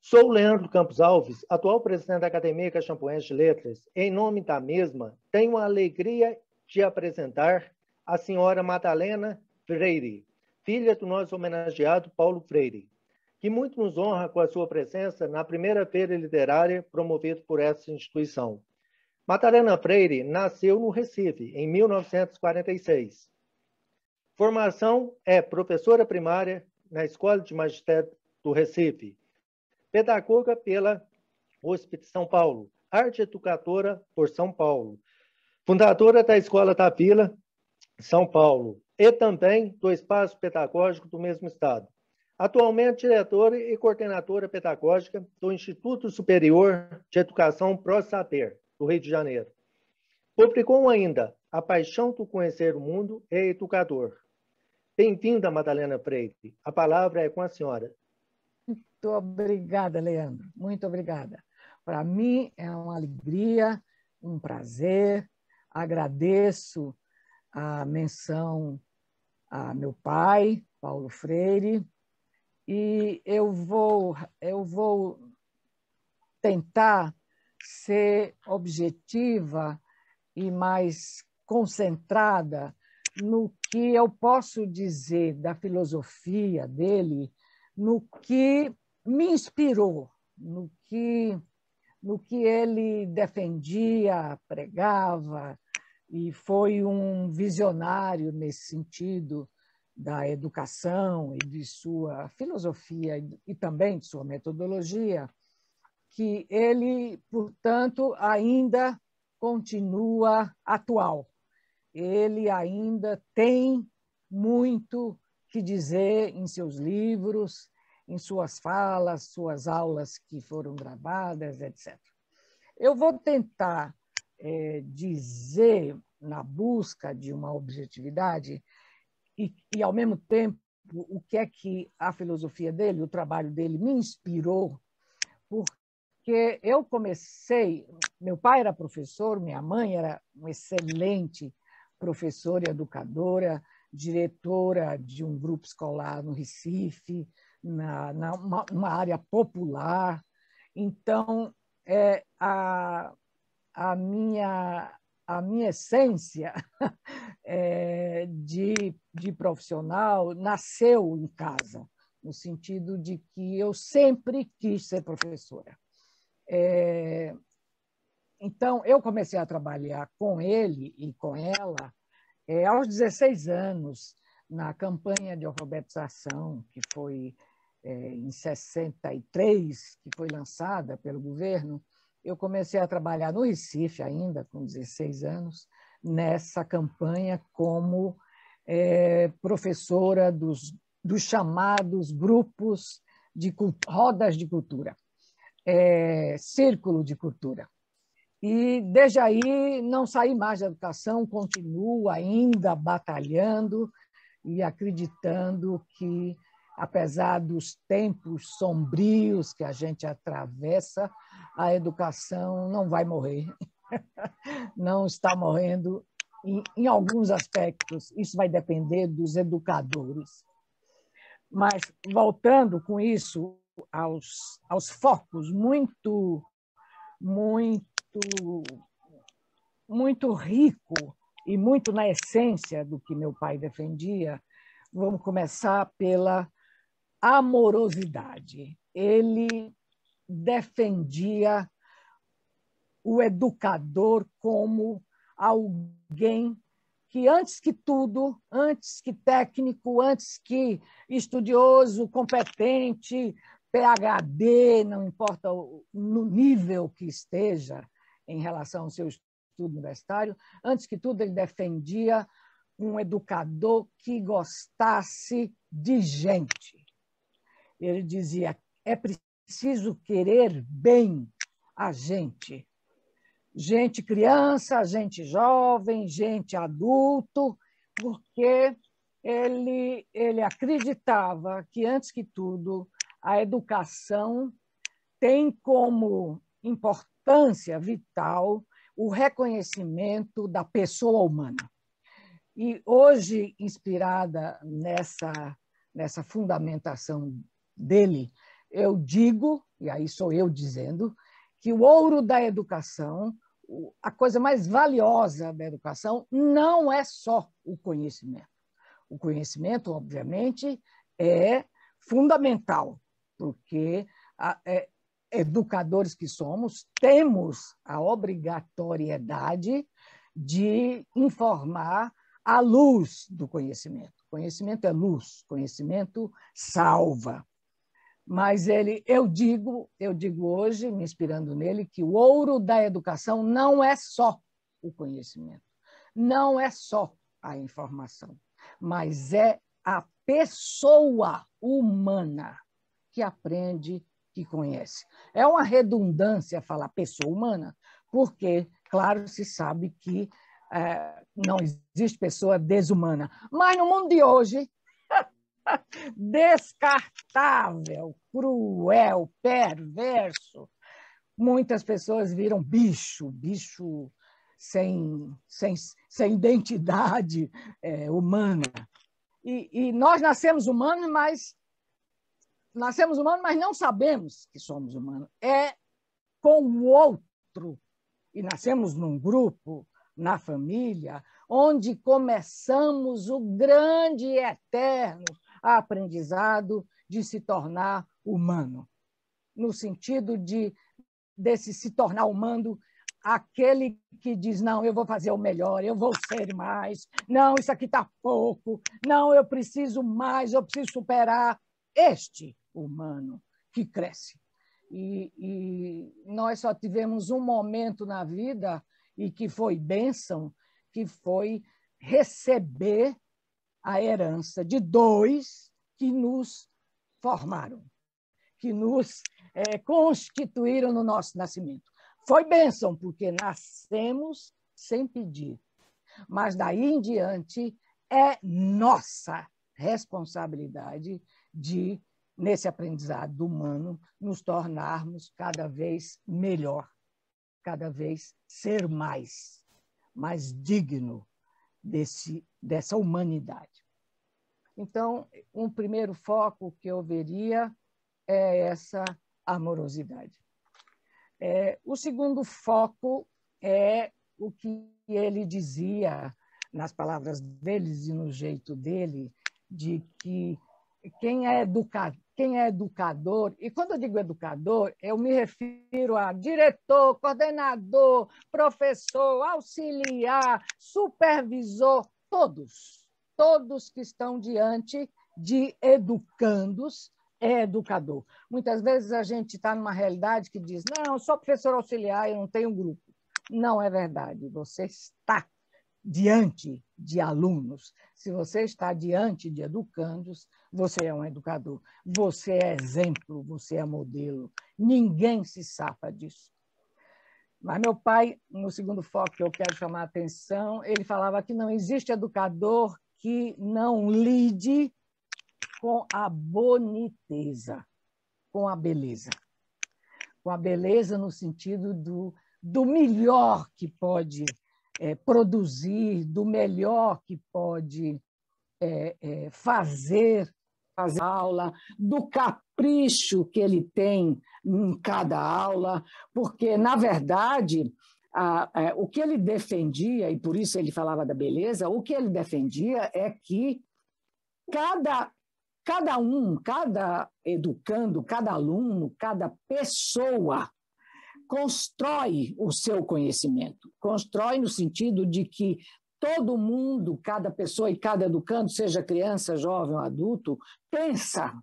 Sou Leandro Campos Alves, atual presidente da Academia Caxambuense de Letras. Em nome da mesma, tenho a alegria de apresentar a senhora Madalena Freire, filha do nosso homenageado Paulo Freire, que muito nos honra com a sua presença na primeira feira literária promovida por essa instituição. Madalena Freire nasceu no Recife, em 1946. Formação é professora primária na Escola de Magistério do Recife, pedagoga pela USP de São Paulo, arte educadora por São Paulo, fundadora da Escola da Vila, São Paulo, e também do Espaço Pedagógico do mesmo estado. Atualmente, diretora e coordenadora pedagógica do Instituto Superior de Educação ProSaber, do Rio de Janeiro. Publicou ainda A Paixão do Conhecer o Mundo e Educador. Bem-vinda, Madalena Freire. A palavra é com a senhora. Muito obrigada, Leandro. Muito obrigada. Para mim é uma alegria, um prazer. Agradeço a menção a meu pai, Paulo Freire, e eu vou tentar ser objetiva e mais concentrada no que eu posso dizer da filosofia dele, no que me inspirou, no que ele defendia, pregava, e foi um visionário nesse sentido da educação e de sua filosofia e também de sua metodologia, que ele, portanto, ainda continua atual. Ele ainda tem muito que dizer em seus livros, em suas falas, suas aulas que foram gravadas, etc. Eu vou tentar dizer, na busca de uma objetividade, e, ao mesmo tempo, o que é que a filosofia dele, o trabalho dele, me inspirou, porque eu comecei... Meu pai era professor, minha mãe era uma excelente professora e educadora, diretora de um grupo escolar no Recife, numa área popular. Então, a minha essência de profissional nasceu em casa, no sentido de que eu sempre quis ser professora. Então, eu comecei a trabalhar com ele e com ela aos 16 anos, na campanha de alfabetização, que foi em 63, que foi lançada pelo governo. Eu comecei a trabalhar no Recife ainda, com 16 anos, nessa campanha como professora dos chamados grupos de rodas de cultura, círculo de cultura. E, desde aí, não saí mais da educação, continuo ainda batalhando e acreditando que, apesar dos tempos sombrios que a gente atravessa, a educação não vai morrer. Não está morrendo em alguns aspectos. Isso vai depender dos educadores. Mas, voltando com isso aos focos muito rico e muito na essência do que meu pai defendia, vamos começar pela amorosidade. Ele defendia o educador como alguém que, antes que tudo, antes que técnico, antes que estudioso, competente, PhD, não importa no nível que esteja em relação ao seu estudo universitário, antes que tudo ele defendia um educador que gostasse de gente. Ele dizia, é preciso querer bem a gente. Gente criança, gente jovem, gente adulto, porque ele acreditava que, antes que tudo, a educação tem como importância vital o reconhecimento da pessoa humana. E hoje, inspirada nessa fundamentação dele, eu digo, e aí sou eu dizendo, que o ouro da educação, a coisa mais valiosa da educação, não é só o conhecimento. O conhecimento, obviamente, é fundamental, porque educadores que somos, temos a obrigatoriedade de informar à luz do conhecimento. Conhecimento é luz, conhecimento salva. Mas eu digo hoje, me inspirando nele, que o ouro da educação não é só o conhecimento, não é só a informação, mas é a pessoa humana que aprende, que conhece. É uma redundância falar pessoa humana, porque, claro, se sabe que não existe pessoa desumana. Mas no mundo de hoje, descartável, cruel, perverso, muitas pessoas viram bicho sem identidade humana. E nós nascemos humanos, mas não sabemos que somos humanos. É com o outro. E nascemos num grupo, na família, onde começamos o grande e eterno aprendizado de se tornar humano, no sentido desse se tornar humano, aquele que diz, não, eu vou fazer o melhor, eu vou ser mais, não, isso aqui está pouco, não, eu preciso mais, eu preciso superar este humano que cresce. E nós só tivemos um momento na vida, e que foi bênção, que foi receber a herança de dois que nos formaram, que nos constituíram no nosso nascimento. Foi bênção, porque nascemos sem pedir, mas daí em diante é nossa responsabilidade de, nesse aprendizado humano, nos tornarmos cada vez melhor, cada vez ser mais digno dessa humanidade. Então, um primeiro foco que eu veria é essa amorosidade. O segundo foco é o que ele dizia nas palavras deles e no jeito dele, de que quem é educador, e quando eu digo educador, eu me refiro a diretor, coordenador, professor, auxiliar, supervisor, todos que estão diante de educandos é educador. Muitas vezes a gente está numa realidade que diz, não, eu sou professor auxiliar, eu não tenho grupo. Não é verdade, você está diante de alunos. Se você está diante de educandos, você é um educador. Você é exemplo, você é modelo. Ninguém se safa disso. Mas meu pai, no segundo foco que eu quero chamar a atenção, ele falava que não existe educador que não lide com a boniteza, com a beleza. Com a beleza no sentido do melhor que pode produzir, do melhor que pode fazer aula, do capricho que ele tem em cada aula, porque, na verdade, o que ele defendia, e por isso ele falava da beleza, o que ele defendia é que cada educando, cada aluno, cada pessoa constrói o seu conhecimento. Constrói no sentido de que todo mundo, cada pessoa e cada educando, seja criança, jovem ou adulto, pensa,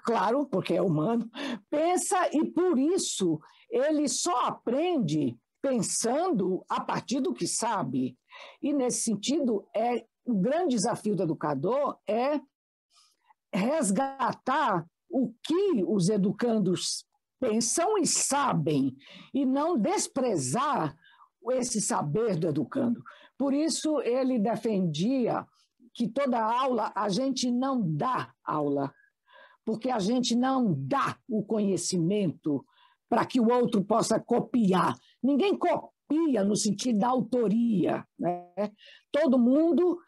claro, porque é humano, pensa e por isso ele só aprende pensando a partir do que sabe. E nesse sentido, o grande desafio do educador é resgatar o que os educandos pensam e sabem, e não desprezar esse saber do educando. Por isso, ele defendia que toda aula, a gente não dá aula, porque a gente não dá o conhecimento para que o outro possa copiar. Ninguém copia no sentido da autoria, né? Todo mundo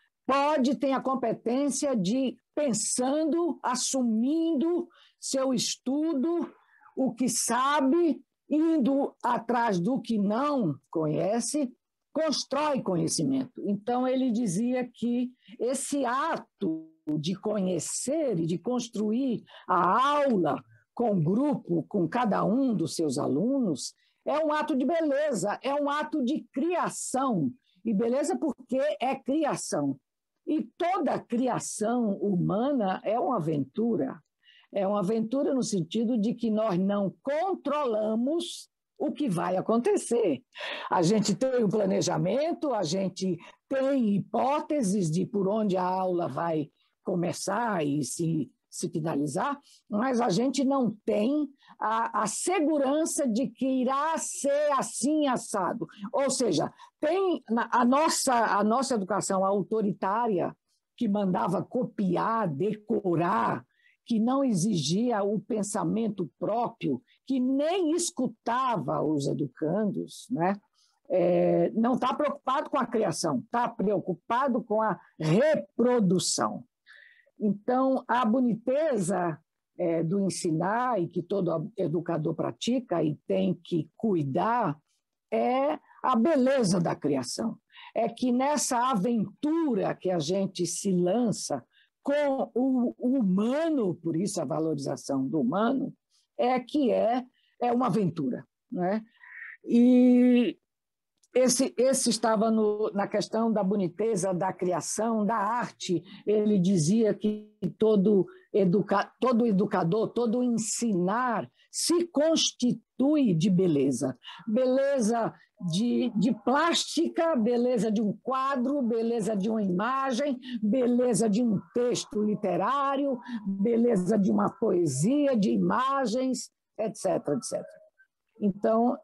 tem a competência de pensando, assumindo seu estudo, o que sabe, indo atrás do que não conhece, constrói conhecimento. Então, ele dizia que esse ato de conhecer e de construir a aula com o grupo, com cada um dos seus alunos, é um ato de beleza, é um ato de criação. E beleza porque é criação. E toda criação humana é uma aventura. É uma aventura no sentido de que nós não controlamos o que vai acontecer. A gente tem o planejamento, a gente tem hipóteses de por onde a aula vai começar e se finalizar, mas a gente não tem a segurança de que irá ser assim assado. Ou seja, tem a nossa educação autoritária, que mandava copiar, decorar, que não exigia o pensamento próprio, que nem escutava os educandos, né? Não está preocupado com a criação, está preocupado com a reprodução. Então, a boniteza do ensinar, e que todo educador pratica e tem que cuidar, é a beleza da criação. É que nessa aventura que a gente se lança com o humano, por isso a valorização do humano, que é uma aventura, né? E esse estava na questão da boniteza, da criação, da arte. Ele dizia que todo educador, todo ensinar se constitui de beleza. Beleza de plástica, beleza de um quadro, beleza de uma imagem, beleza de um texto literário, beleza de uma poesia, de imagens, etc, etc. Então,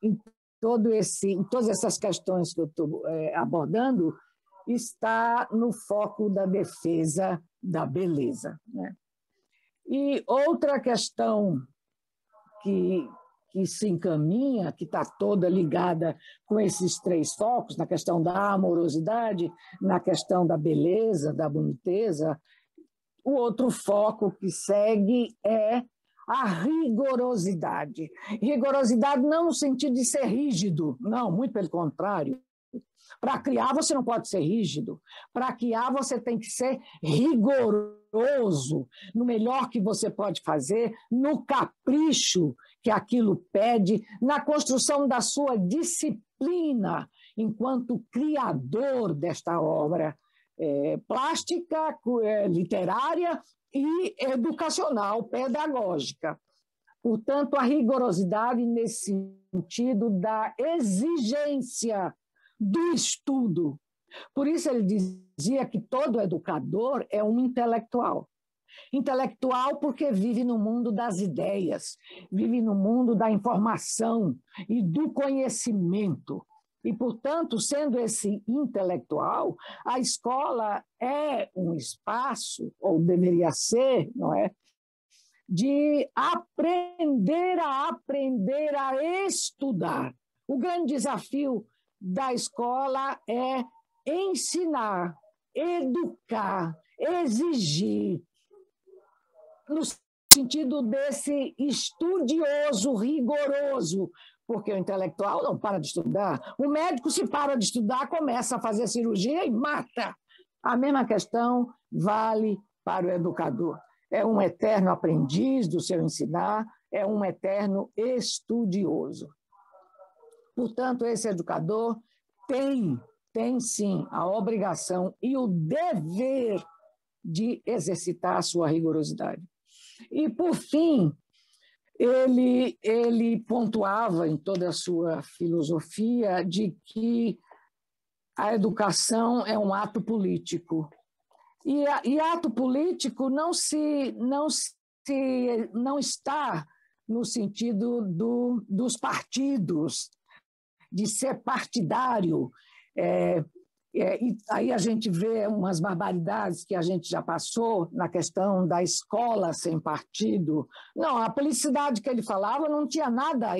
em todas essas questões que eu estou abordando, está no foco da defesa da beleza, né? E outra questão que se encaminha, que está toda ligada com esses três focos, na questão da amorosidade, na questão da beleza, da boniteza, o outro foco que segue é a rigorosidade. Rigorosidade não no sentido de ser rígido, não, muito pelo contrário. Para criar, você não pode ser rígido. Para criar, você tem que ser rigoroso no melhor que você pode fazer, no capricho que aquilo pede, na construção da sua disciplina enquanto criador desta obra plástica, literária e educacional, pedagógica. Portanto, a rigorosidade nesse sentido da exigência do estudo. Por isso ele dizia que todo educador é um intelectual. Intelectual porque vive no mundo das ideias, vive no mundo da informação e do conhecimento. E, portanto, sendo esse intelectual, a escola é um espaço, ou deveria ser, não é, de aprender a estudar. O grande desafio da escola é ensinar, educar, exigir, no sentido desse estudioso, rigoroso, porque o intelectual não para de estudar. O médico, se para de estudar, começa a fazer cirurgia e mata. A mesma questão vale para o educador. É um eterno aprendiz do seu ensinar, é um eterno estudioso. Portanto, esse educador tem sim a obrigação e o dever de exercitar a sua rigorosidade. E, por fim, ele pontuava em toda a sua filosofia de que a educação é um ato político. E ato político não está no sentido dos partidos, de ser partidário. E aí a gente vê umas barbaridades que a gente já passou na questão da escola sem partido. Não, a politicidade que ele falava não tinha nada a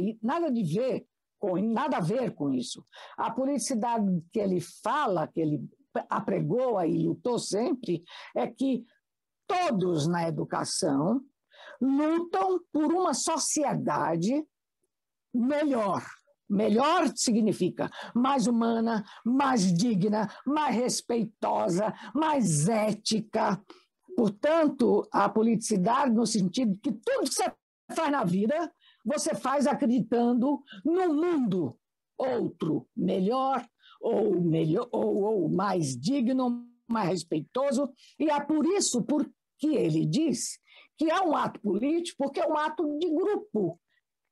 ver com isso. A politicidade que ele fala, que ele apregoa e lutou sempre, é que todos na educação lutam por uma sociedade melhor. Melhor significa mais humana, mais digna, mais respeitosa, mais ética. Portanto, a politicidade no sentido que tudo que você faz na vida, você faz acreditando no mundo outro, melhor ou mais digno, mais respeitoso, e é por isso porque ele diz que é um ato político, porque é um ato de grupo,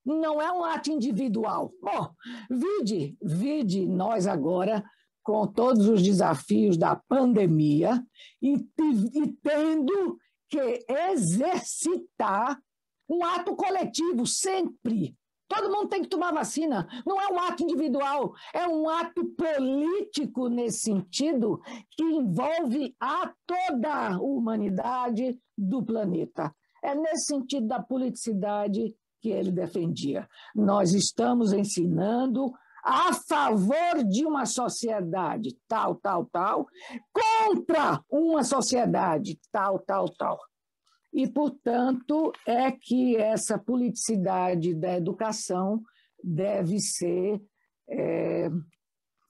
não é um ato individual. Bom, vide nós agora com todos os desafios da pandemia e tendo que exercitar um ato coletivo sempre. Todo mundo tem que tomar vacina. Não é um ato individual, é um ato político nesse sentido que envolve a toda a humanidade do planeta. É nesse sentido da politicidade que ele defendia. Nós estamos ensinando a favor de uma sociedade tal, contra uma sociedade tal. E, portanto, é que essa politicidade da educação deve ser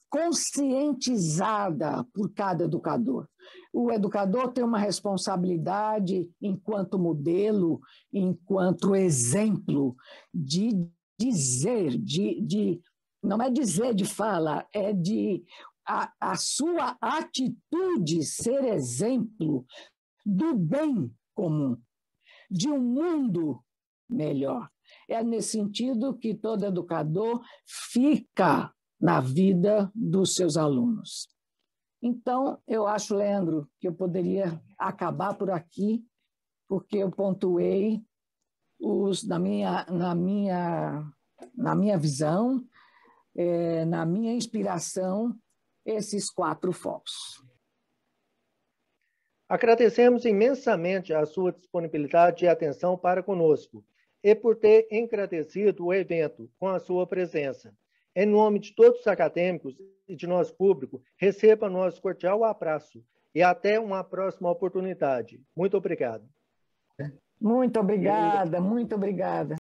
conscientizada por cada educador. O educador tem uma responsabilidade enquanto modelo, enquanto exemplo, de dizer, não é dizer de fala, é de a sua atitude ser exemplo do bem comum, de um mundo melhor. É nesse sentido que todo educador fica na vida dos seus alunos. Então, eu acho, Leandro, que eu poderia acabar por aqui, porque eu pontuei na minha visão, na minha inspiração, esses 4 focos. Agradecemos imensamente a sua disponibilidade e atenção para conosco e por ter engrandecido o evento com a sua presença. Em nome de todos os acadêmicos e de nosso público, receba nosso cordial abraço e até uma próxima oportunidade. Muito obrigado. Muito obrigada, muito obrigada.